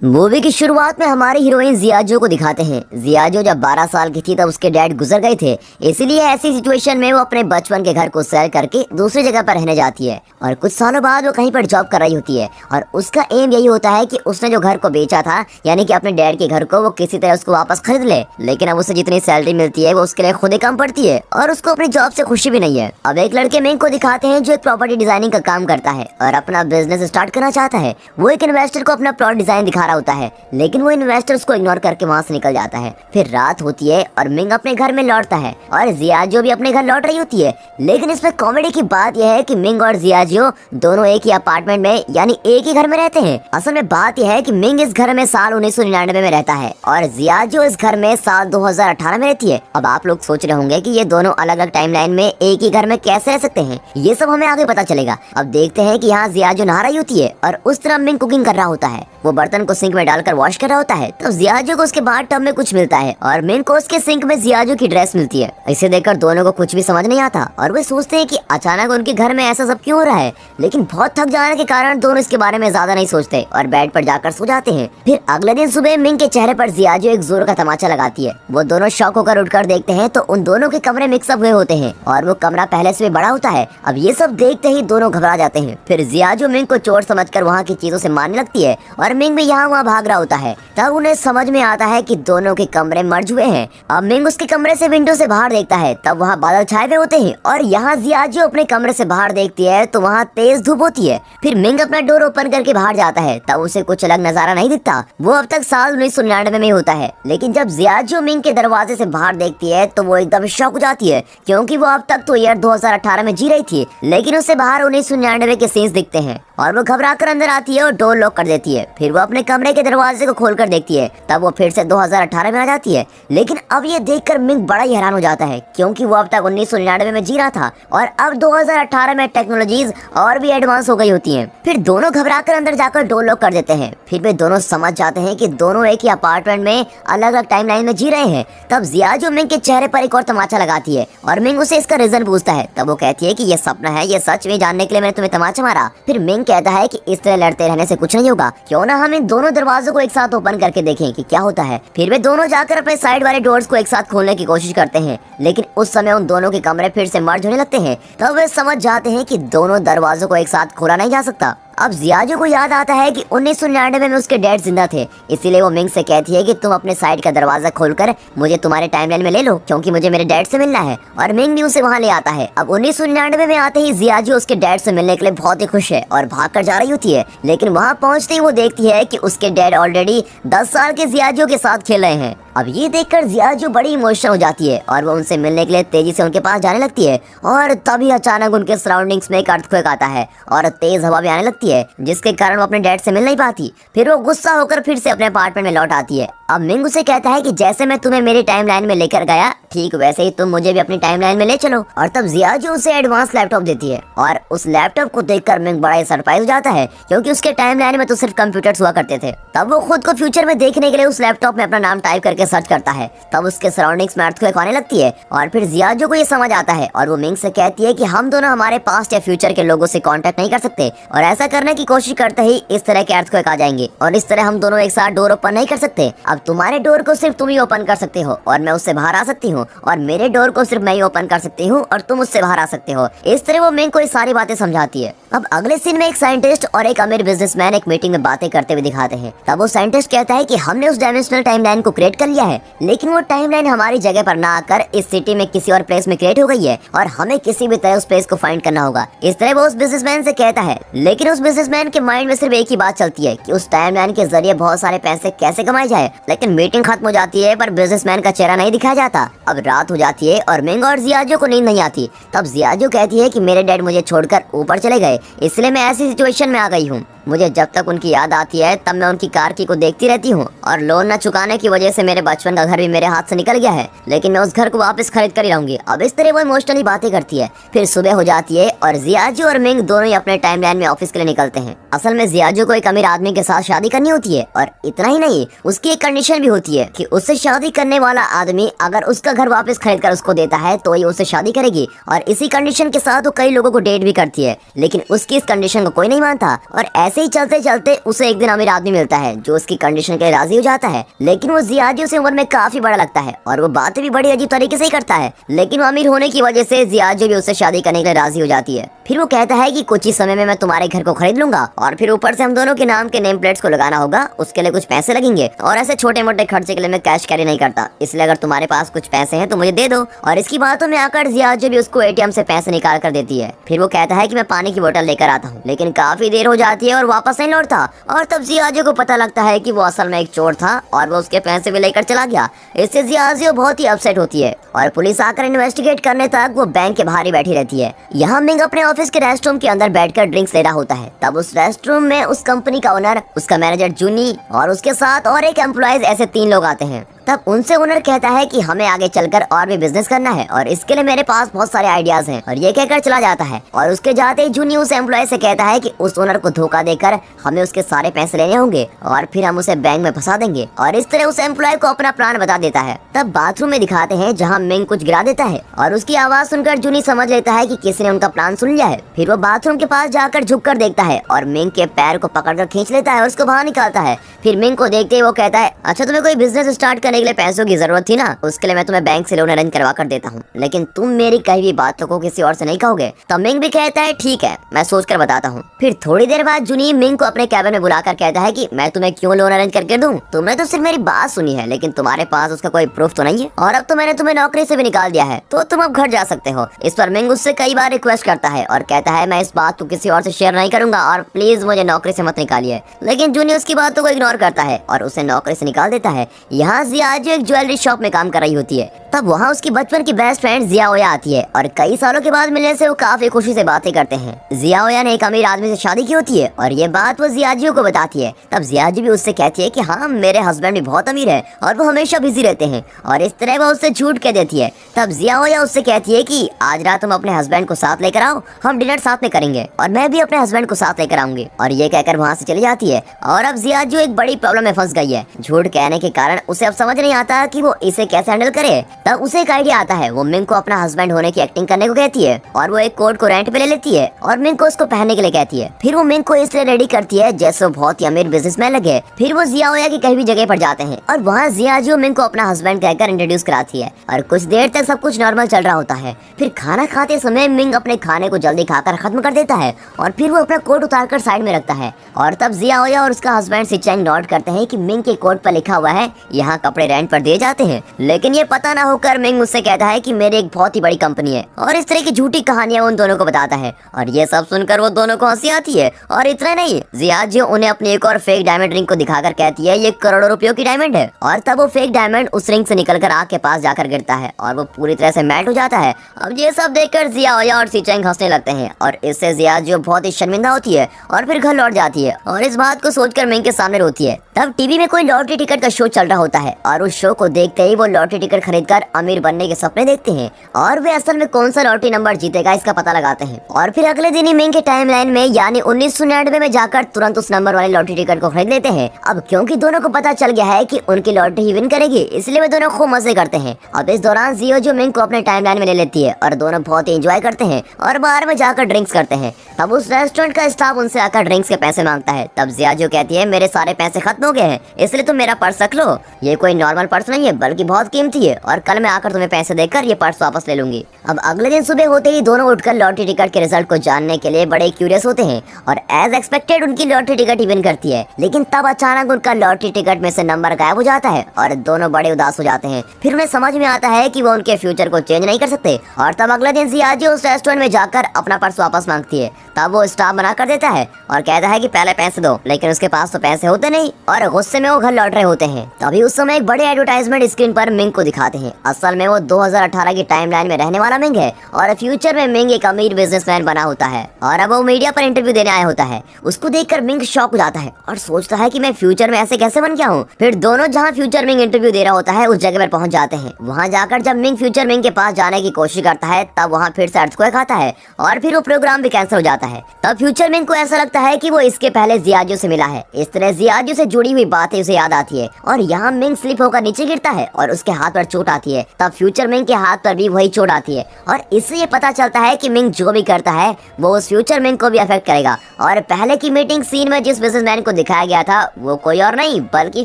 Movie की शुरुआत में हमारी हीरोइन जियाजो को दिखाते हैं। जियाजो जब 12 साल की थी तब उसके डैड गुजर गए थे, इसीलिए ऐसी सिचुएशन में वो अपने बचपन के घर को सेल करके दूसरी जगह पर रहने जाती है और कुछ सालों बाद वो कहीं पर जॉब कर रही होती है और उसका एम यही होता है कि उसने जो घर को बेचा था यानी कि अपने डैड के घर को वो किसी तरह उसको वापस खरीद ले। लेकिन अब उसे जितनी सैलरी मिलती है वो उसके लिए खुद ही कम पड़ती है और उसको अपनी जॉब से खुशी भी नहीं है। अब एक लड़के मिंग को दिखाते हैं जो एक प्रॉपर्टी डिजाइनिंग का काम करता है और अपना बिजनेस स्टार्ट करना चाहता है। वो एक इन्वेस्टर को अपना प्लॉट डिजाइन दिखा रहा होता है, लेकिन वो इन्वेस्टर उसको इग्नोर करके वहाँ से निकल जाता है। फिर रात होती है और मिंग अपने घर में लौटता है और जियाजो भी अपने घर लौट रही होती है। लेकिन इसमें कॉमेडी की बात यह है कि मिंग और जियाजो दोनों एक ही अपार्टमेंट में यानी एक ही घर में रहते हैं। असल में बात यह है कि मिंग इस घर में साल 1999 में रहता है और जियाजो इस घर में साल 2018 में रहती है। अब आप लोग सोच रहे होंगे कि ये दोनों अलग अलग टाइमलाइन में एक ही घर में कैसे रह सकते हैं, ये सब हमें आगे पता चलेगा। अब देखते हैं कि यहाँ जियाजो नहा रही होती है और उस तरफ मिंग कुकिंग कर रहा होता है। वो बर्तन को सिंक में डालकर वॉश कर रहा होता है तो जियाजो को उसके बाद टब में कुछ मिलता है और मिंग को उसके सिंक में जियाजो की ड्रेस मिलती है। इसे देखकर दोनों को कुछ भी समझ नहीं आता और वे सोचते हैं कि अचानक उनके घर में ऐसा सब क्यों हो रहा है। लेकिन बहुत थक जाने के कारण दोनों इसके बारे में ज्यादा नहीं सोचते और बेड पर जाकर सो जाते हैं। फिर अगले दिन सुबह मिंग के चेहरे पर जियाजो एक जोर का तमाचा लगाती है। वो दोनों शॉक होकर उठकर देखते हैं तो उन दोनों के कमरे मिक्सअप हुए होते हैं और वो कमरा पहले से भी बड़ा होता है। अब ये सब देखते ही दोनों घबरा जाते हैं। फिर जियाजो मिंग को चोट समझकर वहाँ की चीजों से मारने लगती है और मिंग भी यहाँ वहाँ भाग रहा होता है। तब उन्हें समझ में आता है कि दोनों के कमरे मर्ज हुए हैं। अब मिंग उसके कमरे से विंडो से बाहर देखता है, तब वहाँ बादल छाए हुए होते हैं और यहाँ जियाजो अपने कमरे से बाहर देखती है तो वहाँ तेज धूप होती है। फिर मिंग अपना डोर ओपन करके बाहर जाता है, तब उसे कुछ अलग नजारा नहीं दिखता। वो अब तक साल 1999 में होता है। लेकिन जब जियाजो मिंग के दरवाजे से बाहर देखती है तो वो एकदम शॉक हो जाती है क्योंकि वो अब तक तो ईयर 2018 में जी रही थी, लेकिन उससे बाहर 1999 के सीन्स दिखते हैं और वो घबरा कर अंदर आती है और डोर लॉक कर देती है। फिर वो अपने कमरे के दरवाजे को खोलकर देखती है, तब वो फिर से 2018 में आ जाती है। लेकिन अब ये देखकर मिंग बड़ा ही हैरान हो जाता है क्योंकि वो अब तक 1999 में जी रहा था और अब 2018 में टेक्नोलॉजीज और भी एडवांस हो गई होती हैं। फिर दोनों घबरा कर अंदर जाकर डोर लॉक कर देते हैं। फिर वे दोनों समझ जाते हैं कि दोनों एक ही अपार्टमेंट में अलग अलग टाइमलाइन में जी रहे हैं। तब जियाजो मिंग के चेहरे पर एक और तमाचा लगाती है और मिंग उसे इसका रीजन पूछता है। तब वो कहती है कि ये सपना है, ये सच में जानने के लिए मैंने तुम्हें तमाचा मारा। फिर मिंग कहता है कि इस तरह लड़ते रहने से कुछ नहीं होगा, क्यों ना हम इन दोनों दरवाजों को एक साथ ओपन करके देखें कि क्या होता है। फिर वे दोनों जाकर अपने साइड वाले डोर्स को एक साथ खोलने की कोशिश करते हैं, लेकिन उस समय उन दोनों के कमरे फिर से मर्ज होने लगते हैं। तब वे समझ जाते हैं कि दोनों दरवाजों को एक साथ खोला नहीं जा सकता। अब जियाजो को याद आता है कि 1999 में उसके डैड जिंदा थे, इसीलिए वो मिंग से कहती है कि तुम अपने साइड का दरवाजा खोलकर मुझे तुम्हारे टाइमलाइन में ले लो क्योंकि मुझे मेरे डैड से मिलना है। और मिंग भी उसे वहाँ ले आता है। अब 1999 में आते ही जियाजो उसके डैड से मिलने के लिए बहुत ही खुश है और भाग कर जा रही होती है। लेकिन वहाँ पहुँचते ही वो देखती है कि उसके डैड ऑलरेडी 10 साल के जियाजो के साथ खेल रहे हैं। अब ये देखकर जियाजो बड़ी इमोशनल हो जाती है और वो उनसे मिलने के लिए तेजी से उनके पास जाने लगती है और तभी अचानक उनके सराउंडिंग्स में एक अर्थक्वेक आता है और तेज हवा भी आने लगती है, जिसके कारण वो अपने डैड से मिल नहीं पाती। फिर वो गुस्सा होकर फिर से अपने अपार्टमेंट में लौट आती है। अब मिंग उसे कहता है कि जैसे मैं तुम्हें मेरी टाइमलाइन में लेकर गया, ठीक वैसे ही तुम मुझे भी अपनी टाइमलाइन में ले चलो। और तब जियाजो उसे एडवांस लैपटॉप देती है और उस लैपटॉप को देखकर मिंग बड़ा ही सरप्राइज हो जाता है क्योंकि उसके टाइमलाइन में तो सिर्फ कंप्यूटर्स हुआ करते थे। तब वो खुद को फ्यूचर में देखने के लिए उस लैपटॉप में अपना नाम टाइप करके सर्च करता है। तब उसके सराउंडिंग्स में अर्थक्वेक आने लगती है और फिर जियाजो को ये समझ आता है और वो मिंग से कहती है कि हम दोनों हमारे पास्ट या फ्यूचर के लोगों से कांटेक्ट नहीं कर सकते और ऐसा करने की कोशिश करते ही इस तरह के अर्थक्वेक आ जाएंगे और इस तरह हम दोनों एक साथ डोर ओपन नहीं कर सकते। अब तुम्हारे डोर को सिर्फ तुम ही ओपन कर सकते हो और मैं उससे बाहर आ सकती हूँ और मेरे डोर को सिर्फ मैं ही ओपन कर सकती हूँ और तुम उससे बाहर आ सकते हो। इस तरह वो मिंग को ये सारी बातें समझाती है। अब अगले सीन में एक साइंटिस्ट और एक अमीर बिजनेसमैन एक मीटिंग में बातें करते हुए दिखाते हैं। तब वो साइंटिस्ट कहता है कि हमने उस डायमेंशनल टाइमलाइन को क्रिएट कर लिया है, लेकिन वो टाइमलाइन हमारी जगह पर ना आकर इस सिटी में किसी और प्लेस में क्रिएट हो गई है और हमें किसी भी तरह उस प्लेस को फाइंड करना होगा। इस तरह वो उस बिजनेसमैन से कहता है, लेकिन उस बिजनेसमैन के माइंड में सिर्फ एक ही बात चलती है कि उस टाइमलाइन के जरिए बहुत सारे पैसे कैसे कमाए जाए। लेकिन मीटिंग खत्म हो जाती है पर बिजनेसमैन का चेहरा नहीं दिखाया जाता। अब रात हो जाती है और मिंग और जियाजो को नींद नहीं आती। तब जियाजो कहती है कि मेरे डैड मुझे छोड़कर ऊपर चले गए, इसलिए मैं ऐसी सिचुएशन में आ गई हूँ। मुझे जब तक उनकी याद आती है तब मैं उनकी कार की को देखती रहती हूँ और लोन न चुकाने की वजह से मेरे बचपन का घर भी मेरे हाथ से निकल गया है, लेकिन मैं उस घर को वापस खरीद कर ही रहूंगी। अब इस तरह वो इमोशनली बातें करती है। फिर सुबह हो जाती है और जियाजो और मिंग दोनों ही अपने टाइमलाइन में ऑफिस के लिए निकलते हैं। असल में जियाजो को एक अमीर आदमी के साथ शादी करनी होती है और इतना ही नहीं, उसकी एक कंडीशन भी होती है कि उससे शादी करने वाला आदमी अगर उसका घर वापस खरीद कर उसको देता है तो ये उससे शादी करेगी। और इसी कंडीशन के साथ वो कई लोगों को डेट भी करती है, लेकिन उसकी इस कंडीशन को कोई नहीं मानता और ऐसे ही चलते चलते उसे एक दिन अमीर आदमी मिलता है जो उसकी कंडीशन के लिए राजी हो जाता है, लेकिन वो जियाजियो से उम्र में काफी बड़ा लगता है और वो बातें भी बड़ी अजीब तरीके से ही करता है। लेकिन वो अमीर होने की वजह से जियाजियो भी उससे शादी करने के लिए राजी हो जाती है। फिर वो कहता है कि कुछ ही समय में मैं तुम्हारे घर को खरीद लूंगा और फिर ऊपर से हम दोनों के नाम के नेम प्लेट्स को लगाना होगा, उसके लिए कुछ पैसे लगेंगे और ऐसे छोटे मोटे खर्चे के लिए मैं कैश कैरी नहीं करता, इसलिए अगर तुम्हारे पास कुछ पैसे हैं तो मुझे दे दो। और इसकी बातों में आकर जियाजियो भी उसको एटीएम से पैसे निकाल कर देती है। फिर वो कहता है कि मैं पानी की बोतल लेकर आता हूँ, लेकिन काफी देर हो जाती है और वापस नहीं लौटता। और तब जियाजियो को पता लगता है कि वो असल में एक चोर था और वो उसके पैसे भी लेकर चला गया। इससे जियाजियो बहुत ही अपसेट होती है और पुलिस आकर इन्वेस्टिगेट करने तक वो बैंक के बाहर ही बैठी रहती है। यहाँ मिंग अपने ऑफिस के रेस्ट रूम के अंदर बैठकर ड्रिंक्स ले रहा होता है। तब उस रेस्ट रूम में उस कंपनी का ओनर, उसका मैनेजर जूनी और उसके साथ और एक एम्प्लॉइज, ऐसे 3 लोग आते हैं। तब उनसे ओनर कहता है कि हमें आगे चलकर और भी बिजनेस करना है और इसके लिए मेरे पास बहुत सारे आइडियाज हैं, और ये कहकर चला जाता है। और उसके जाते ही जूनी उस एम्प्लॉय से कहता है कि उस ओनर को धोखा देकर हमें उसके सारे पैसे लेने होंगे और फिर हम उसे बैंक में फंसा देंगे, और इस तरह उस एम्प्लॉय को अपना प्लान बता देता है। तब बाथरूम में दिखाते हैं जहाँ मिंग कुछ गिरा देता है और उसकी आवाज सुनकर जूनी समझ लेता है कि किसी ने उनका प्लान सुन लिया है। फिर वो बाथरूम के पास जाकर झुक कर देखता है और मिंग के पैर को पकड़कर खींच लेता है और उसको बाहर निकालता है। फिर मिंग को देखते ही वो कहता है, अच्छा तुम्हें कोई बिजनेस स्टार्ट करने के लिए पैसों की जरूरत थी ना, उसके लिए मैं तुम्हें बैंक से लोन अरेंज करवा कर देता हूँ, लेकिन तुम मेरी कही हुई बातों को किसी और से नहीं कहोगे। तो मिंग भी कहता है ठीक है, मैं सोच कर बताता हूँ। फिर थोड़ी देर बाद जूनी मिंग को अपने कैबिन में बुलाकर कहता है कि मैं तुम्हें क्यों लोन अरेंज करके दूं, तुमने तो सिर्फ मेरी बात सुनी है लेकिन तुम्हारे पास उसका कोई प्रूफ तो नहीं है, और अब तो मैंने तुम्हें नौकरी से भी निकाल दिया है, तो तुम अब घर जा सकते हो। इस पर मिंग उससे कई बार रिक्वेस्ट करता है और कहता है मैं इस बात को किसी और से शेयर नहीं करूंगा और प्लीज मुझे नौकरी से मत निकालिए, लेकिन जूनी उसकी बातों को इग्नोर करता है और उसे नौकरी से निकाल देता है। यहाँ जियाजियो एक ज्वेलरी शॉप में काम कर रही होती है। तब वहाँ उसकी बचपन की बेस्ट फ्रेंड जियाओया आती है और कई सालों के बाद मिलने से वो काफी खुशी से बातें करते हैं। जियाओया ने एक अमीर आदमी से शादी की होती है और ये बात वो जियाजियो को बताती है। तब जियाजियो भी उससे कहती है कि हाँ मेरे हस्बैंड भी बहुत अमीर है और वो हमेशा बिजी रहते हैं, और इस तरह वो उससे झूठ कह देती है। तब जियाओया उससे कहती है कि आज रात तुम अपने हस्बैंड को साथ लेकर आओ, हम डिनर साथ में करेंगे और मैं भी अपने हस्बैंड को साथ लेकर आऊंगी, और ये कहकर वहाँ से चली जाती है। और अब जियाजियो एक बड़ी प्रॉब्लम में फंस गई है। झूठ कहने के कारण उसे अब समझ नहीं आता कि वो इसे कैसे हैंडल करे। तब उसे एक आइडिया आता है। वो मिंग को अपना हस्बैंड होने की एक्टिंग करने को कहती है और वो एक कोट को रेंट पे ले लेती है और मिंग को उसको पहनने के लिए कहती है। फिर वो मिंग को इसलिए रेडी करती है जैसे वो बहुत ही अमीर बिजनेसमैन लगे। फिर वो जियाओया की कहीं भी जगह पर जाते हैं और वहाँ जियाजियो मिंग को अपना हस्बैंड कहकर इंट्रोड्यूस कराती है और कुछ देर तक सब कुछ नॉर्मल चल रहा होता है। फिर खाना खाते समय मिंग अपने खाने को जल्दी खाकर खत्म कर देता है और फिर वो अपना कोट उतारकर साइड में रखता है, और तब जियाओया और उसका हस्बैंड सिचेंग नोट करते हैं कि मिंग के कोट पर लिखा हुआ है यहाँ कपड़े रेंट पर दिए जाते हैं, लेकिन ये पता ना होकर मिंग उससे कहता है कि मेरी एक बहुत ही बड़ी कंपनी है, और इस तरह की झूठी कहानियां उन दोनों को बताता है। और ये सब सुनकर वो दोनों को हंसी आती है। और इतना नहीं, जियाजियो उन्हें अपनी एक और फेक डायमंड रिंग को दिखाकर कहती है ये करोड़ों रुपयों की डायमंड है, और तब वो फेक डायमंड उस रिंग से निकलकर आग के पास जाकर गिरता है और वो पूरी तरह से मैट हो जाता है। अब ये सब देखकर जियाओया और सिचेंग हंसने लगते हैं और इससे जियाजियो बहुत ही शर्मिंदा होती है और फिर घर लौट जाती है और इस बात को सोचकर मिंग के सामने रोती है। तब टीवी में कोई लॉटरी टिकट का शो चल रहा होता है और उस शो को देखते ही वो लॉटरी टिकट खरीदकर अमीर बनने के सपने देखते हैं और वे असल में कौन सा लॉटरी नंबर जीतेगा इसका पता लगाते हैं। और फिर अगले दिन ही मिंग के टाइमलाइन में यानी 1999 में जाकर तुरंत उस नंबर वाले लॉटरी टिकट को खरीद लेते हैं। अब क्योंकि दोनों को पता चल गया है कि उनकी लॉटरी ही विन करेगी, इसलिए वे दोनों खूब मजे करते हैं। अब इस दौरान जियाजियो मिंग को अपने टाइमलाइन में ले लेती है और दोनों बहुत ही एंजॉय करते हैं और बाहर में जाकर ड्रिंक्स करते हैं। तब उस रेस्टोरेंट का स्टाफ उनसे आकर ड्रिंक्स के पैसे मांगता है। तब जियाजियो कहती है मेरे सारे पैसे खत्म हो गए हैं, इसलिए तुम मेरा पर्स रख लो, ये कोई नॉर्मल पर्स नहीं है बल्कि बहुत कीमती है, और कल मैं आकर तुम्हें पैसे देकर ये पर्स वापस ले लूंगी। अब अगले दिन सुबह होते ही दोनों उठकर लॉटरी टिकट के रिजल्ट को जानने के लिए बड़े क्यूरियस होते हैं और एज एक्सपेक्टेड उनकी लॉटरी टिकट ही विन करती है। लेकिन तब अचानक उनका लॉटरी टिकट में से नंबर गायब हो जाता है और दोनों बड़े उदास हो जाते हैं। फिर उन्हें समझ में आता है कि वो उनके फ्यूचर को चेंज नहीं कर सकते, और तब अगले दिन जियाजियो उस रेस्टोरेंट में जाकर अपना पर्स वापस मांगती है। तब वो स्टाफ मना कर देता है और कहता है कि पहले पैसे दो, लेकिन उसके पास तो पैसे होते नहीं और गुस्से में वो घर लौट रहे होते हैं। तभी उस समय एक बड़े एडवर्टाइजमेंट स्क्रीन पर मिंग को दिखाते हैं। असल में वो 2018 की टाइमलाइन में रहने वाला मिंग है और फ्यूचर में मिंग एक अमीर बिजनेसमैन बना होता है और अब वो मीडिया पर इंटरव्यू देने आया होता है। उसको देखकर मिंग शॉक हो जाता है और सोचता है कि मैं फ्यूचर में ऐसे कैसे बन गया हूँ। फिर दोनों जहाँ फ्यूचर मिंग इंटरव्यू दे रहा होता है उस जगह पर पहुंच जाते हैं। वहाँ जाकर जब मिंग फ्यूचर मिंग के पास जाने की कोशिश करता है तब वहाँ फिर से अर्थक्वेक आता है और फिर वो प्रोग्राम भी कैंसिल हो जाता है। तब फ्यूचर मिंग को ऐसा लगता है कि वो इसके पहले जियाजियो से मिला है। इस तरह जियाजियो से जुड़ी हुई बातें उसे याद आती है और यहाँ मिंग स्लिप होकर नीचे गिरता है और उसके हाथ पर चोट आती है। तब फ्यूचर मिंग के हाथ पर भी वही चोट आती है और इससे ये पता चलता है कि मिंग जो भी करता है वो उस फ्यूचर मिंग को भी अफेक्ट करेगा। और पहले की मीटिंग सीन में जिस बिजनेसमैन को दिखाया गया था वो कोई और नहीं बल्कि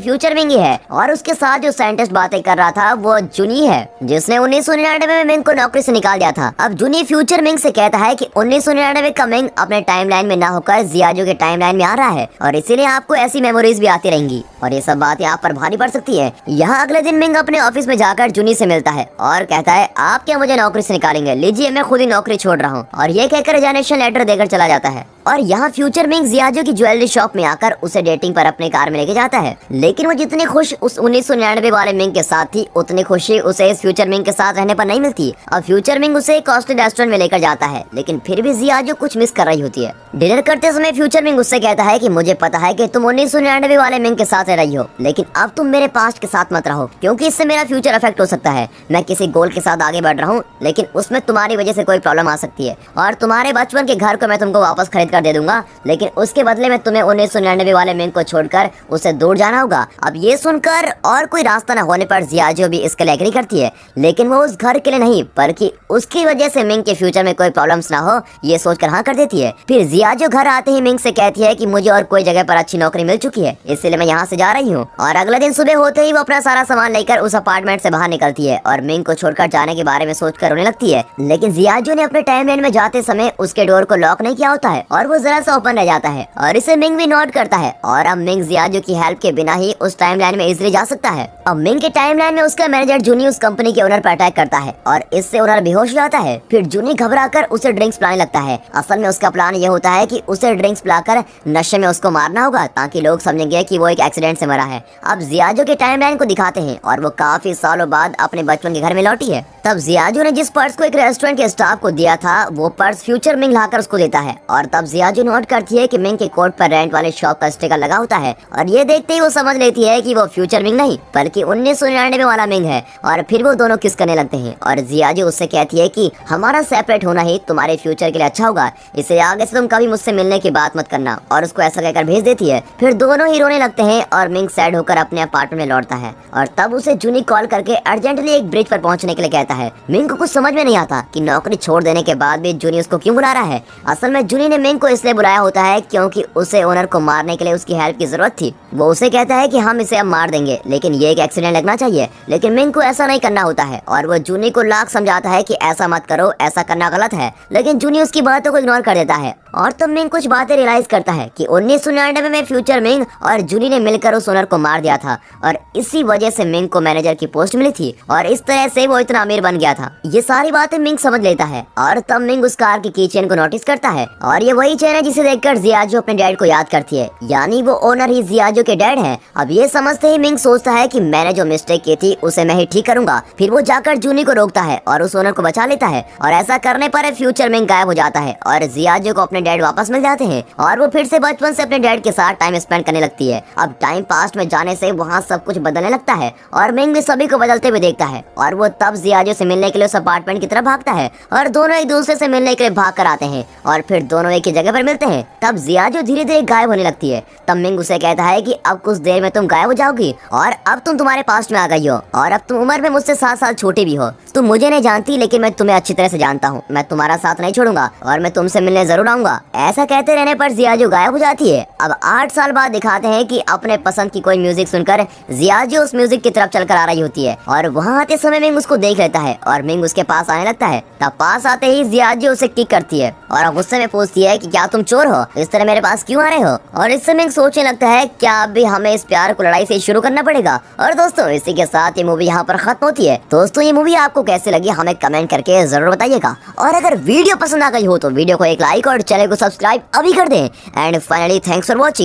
फ्यूचर मिंग ही है और उसके साथ जो साइंटिस्ट बातें कर रहा था वो जुनी है, जिसने 1999 में मिंग को नौकरी से निकाल दिया था। अब जुनी फ्यूचर मिंग से कहता है कि 1999 का मिंग अपने टाइमलाइन में ना होकर जियाजो के टाइमलाइन में आ रहा है और इसीलिए आपको ऐसी मेमोरीज भी आती रहेंगी और ये सब बातें आप पर भारी पड़ सकती है। यहाँ अगले दिन मिंग अपने ऑफिस में जाकर जुनी से मिलता है और कहता है आप क्या मुझे नौकरी से निकालेंगे, लीजिए मैं खुद ही नौकरी छोड़ रहा हूँ, और ये कहकर रिजाइनेशन लेटर देकर चला जाता है। और यहाँ फ्यूचर मिंग जियाजो की ज्वेलरी शॉप में आकर उसे डेटिंग पर अपने कार में लेके जाता है, लेकिन वो जितनी खुश उस 1999 वाले मिंग के साथ थी उतनी खुशी उसे इस फ्यूचर मिंग के साथ रहने पर नहीं मिलती। अब फ्यूचर मिंग उसे एक कॉस्टली रेस्टोरेंट में लेकर जाता है, लेकिन फिर भी जियाजो कुछ मिस कर रही होती है। डिनर करते समय फ्यूचर मिंग उससे कहता है कि मुझे पता है कि तुम 1999 वाले मिंग के साथ रह रही हो, लेकिन अब तुम मेरे पास्ट के साथ मत रहो क्योंकि इससे मेरा फ्यूचर अफेक्ट हो सकता है। मैं किसी गोल के साथ आगे बढ़ रहा हूँ लेकिन उसमें तुम्हारी वजह से कोई प्रॉब्लम आ सकती है और तुम्हारे बचपन के घर को मैं तुमको वापस खरीद कर दे दूंगा, लेकिन उसके बदले में तुम्हें 1999 वाले मिंग को छोड़कर उसे दूर जाना होगा। अब ये सुनकर और कोई रास्ता न होने पर जियाजो भी इसके लिए एग्री करती है, लेकिन वो उस घर के लिए नहीं बल्कि उसकी वजह से मिंग के फ्यूचर में कोई प्रॉब्लम्स ना हो ये सोचकर हाँ कर देती है। फिर जियाजो घर आते ही मिंग से कहती है कि मुझे और कोई जगह पर अच्छी नौकरी मिल चुकी है इसलिए मैं यहाँ से जा रही हूँ। और अगले दिन सुबह होते ही वो अपना सारा सामान लेकर उस अपार्टमेंट से बाहर निकलती है और मिंग को छोड़कर जाने के बारे में सोचकर रोने लगती है, लेकिन जियाजो ने अपने टाइमलाइन में जाते समय उसके डोर को लॉक नहीं किया होता है और वो जरा सा ओपन रह जाता है और इसे मिंग भी नोट करता है और अब मिंग जियाजो की हेल्प के बिना ही उस टाइमलाइन में इजीली जा सकता है। अब मिंग के टाइमलाइन में उसका मैनेजर जूनी उस कंपनी के ओनर पर अटैक करता है और इससे ओनर बेहोश हो जाता है। फिर जूनी घबराकर उसे ड्रिंक्स पिलाने लगता है। असल में उसका प्लान ये होता है कि उसे ड्रिंक्स पिलाकर नशे में उसको मारना होगा ताकि लोग समझेंगे कि वो एक एक्सीडेंट से मरा है। अब जियाजो के टाइमलाइन को दिखाते हैं और वो काफी सालों बाद अपने बचपन के घर में लौटी है। तब जियाजो ने जिस पर्स को एक रेस्टोरेंट के स्टाफ को दिया था वो पर्स फ्यूचर मिंग लाकर उसको देता है और तब जियाजो नोट करती है कि मिंग के कोट पर रेंट वाले शॉप का स्टिकर लगा होता है और ये देखते ही वो समझ लेती है कि वो फ्यूचर मिंग नहीं बल्कि 1999 वाला मिंग है। और फिर वो दोनों किस करने लगते हैं और जियाजो उससे कहती है कि हमारा सेपरेट होना ही तुम्हारे फ्यूचर के लिए अच्छा होगा, इसलिए आगे से तुम कभी मुझसे मिलने की बात मत करना, और उसको ऐसा कहकर भेज देती है। फिर दोनों ही रोने लगते हैं और मिंग सैड होकर अपने अपार्टमेंट में लौटता है और तब उसे जूनी कॉल करके अर्जेंटली एक ब्रिज पर पहुंचने के लिए कहता है। मिंग को कुछ समझ में नहीं आता कि नौकरी छोड़ देने के बाद भी जूनी उसको क्यों बुला रहा है। असल में जूनी ने मिंग को इसलिए बुलाया होता है क्योंकि उसे ओनर को मारने के लिए उसकी हेल्प की जरूरत थी। वो उसे कहता है कि हम इसे अब मार देंगे लेकिन ये एक एक्सीडेंट लगना चाहिए, लेकिन मिंग को ऐसा नहीं करना होता है और वो जूनी को लाख समझाता है कि ऐसा मत करो, ऐसा करना गलत है, लेकिन जूनी उसकी बातों को इग्नोर कर देता है। और तब मिंग कुछ बातें रियलाइज करता है कि 1999 में फ्यूचर मिंग और जूनी ने मिलकर उस ओनर को मार दिया था और इसी वजह से मिंग को मैनेजर की पोस्ट मिली थी और इस तरह से वो इतना अमीर बन गया था। ये सारी बातें मिंग समझ लेता है और तब मिंग उस कार की चेन को नोटिस करता है और ये वही चेन है जिसे देखकर जियाजो अपने डैड को याद करती है, यानी वो ओनर ही जियाजो के डैड है। अब ये समझते ही मिंग सोचता है कि मैंने जो मिस्टेक की थी उसे मैं ही ठीक करूंगा। फिर वो जाकर जूनी को रोकता है और उस ओनर को बचा लेता है और ऐसा करने पर फ्यूचर मिंग गायब हो जाता है और जियाजो को अपने डैड वापस मिल जाते हैं और वो फिर से बचपन से अपने डैड के साथ टाइम स्पेंड करने लगती है। अब टाइम पास्ट में जाने से वहाँ सब कुछ बदलने लगता है और मिंग भी सभी को बदलते हुए देखता है और वो तब जियाजो से मिलने के लिए उस अपार्टमेंट की तरफ भागता है और दोनों एक दूसरे से मिलने के लिए भाग कर आते हैं और फिर दोनों एक ही जगह पर मिलते हैं। तब जियाजो धीरे धीरे गायब होने लगती है। तब मिंग उसे कहता है कि अब कुछ देर में तुम गायब हो जाओगी और अब तुम तुम्हारे पास्ट में आ गई हो और अब तुम उम्र में मुझसे 7 साल छोटी भी हो। तुम मुझे नहीं जानती लेकिन मैं तुम्हें अच्छी तरह से जानता हूँ, मैं तुम्हारा साथ नहीं छोड़ूंगा और मैं तुमसे मिलने जरूर आऊंगा। ऐसा कहते रहने पर जियाजो गायब हो जाती है। अब 8 साल बाद दिखाते हैं कि अपने पसंद की कोई म्यूजिक सुनकर जियाजो उस म्यूजिक की तरफ चलकर आ रही होती है और वहाँ आते समय मिंग उसको देख लेता है और मिंग उसके पास आने लगता है। तब पास आते ही जियाजो उसे किक करती है और गुस्से में पूछती है कि क्या तुम चोर हो, इस तरह मेरे पास क्यों आ रहे हो। और इससे मिंग सोचने लगता है क्या अब भी हमें इस प्यार को लड़ाई से शुरू करना पड़ेगा। और दोस्तों इसी के साथ ये मूवी यहाँ पर खत्म होती है। दोस्तों ये मूवी आपको कैसे लगी हमें कमेंट करके जरूर बताइएगा और अगर वीडियो पसंद आ गई हो तो वीडियो को एक लाइक और चैनल को सब्सक्राइब अभी कर दें। And finally thanks for watching.